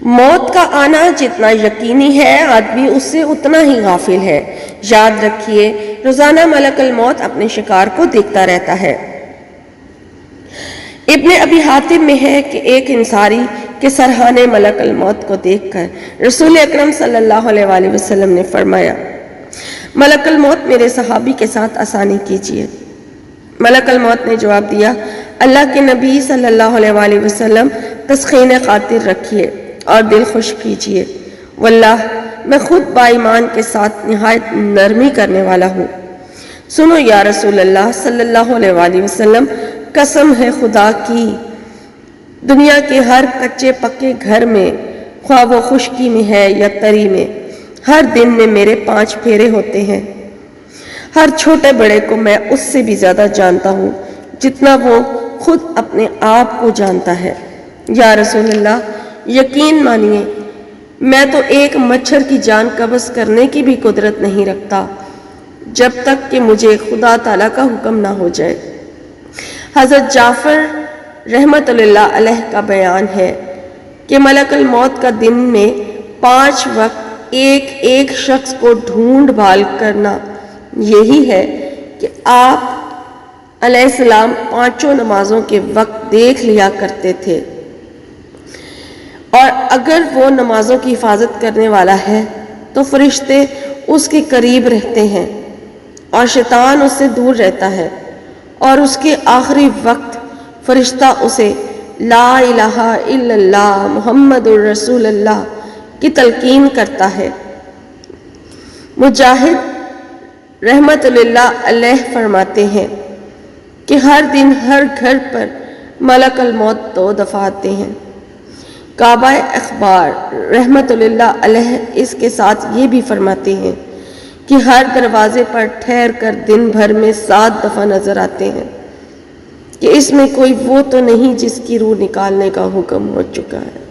موت کا آنا جتنا یقینی ہے آدمی اس سے اتنا ہی غافل ہے۔ یاد رکھیے روزانہ ملک الموت اپنے شکار کو دیکھتا رہتا ہے۔ ابن ابی حاتم میں ہے کہ ایک انصاری کے سرحانے ملک الموت کو دیکھ کر رسول اکرم صلی اللہ علیہ وآلہ وسلم نے فرمایا، ملک الموت میرے صحابی کے ساتھ آسانی کیجیے۔ ملک الموت نے جواب دیا، اللہ کے نبی صلی اللہ علیہ وآلہ وسلم تسخین خاطر رکھیے اور دل خوش کیجیے، واللہ میں خود با ایمان کے ساتھ نہایت نرمی کرنے والا ہوں۔ سنو یا رسول اللہ صلی اللہ علیہ وآلہ وسلم، قسم ہے خدا کی، دنیا کے ہر کچے پکے گھر میں، خواہ وہ خشکی میں ہے یا تری میں، ہر دن میں میرے 5 پھیرے ہوتے ہیں۔ ہر چھوٹے بڑے کو میں اس سے بھی زیادہ جانتا ہوں جتنا وہ خود اپنے آپ کو جانتا ہے۔ یا رسول اللہ، یقین مانیے میں تو ایک مچھر کی جان قبض کرنے کی بھی قدرت نہیں رکھتا جب تک کہ مجھے خدا تعالیٰ کا حکم نہ ہو جائے۔ حضرت جعفر رحمت اللہ علیہ کا بیان ہے کہ ملک الموت کا دن میں 5 وقت ایک ایک شخص کو ڈھونڈ بھال کرنا یہی ہے کہ آپ علیہ السلام 5 نمازوں کے وقت دیکھ لیا کرتے تھے، اور اگر وہ نمازوں کی حفاظت کرنے والا ہے تو فرشتے اس کے قریب رہتے ہیں اور شیطان اس سے دور رہتا ہے، اور اس کے آخری وقت فرشتہ اسے لا الہ الا اللہ محمد الرسول اللہ کی تلقین کرتا ہے۔ مجاہد رحمت اللہ علیہ فرماتے ہیں کہ ہر دن ہر گھر پر ملک الموت 2 دفعہ آتے ہیں۔ کعبہ اخبار رحمت اللہ علیہ اس کے ساتھ یہ بھی فرماتے ہیں کہ ہر دروازے پر ٹھہر کر دن بھر میں 7 دفعہ نظر آتے ہیں کہ اس میں کوئی وہ تو نہیں جس کی روح نکالنے کا حکم ہو چکا ہے۔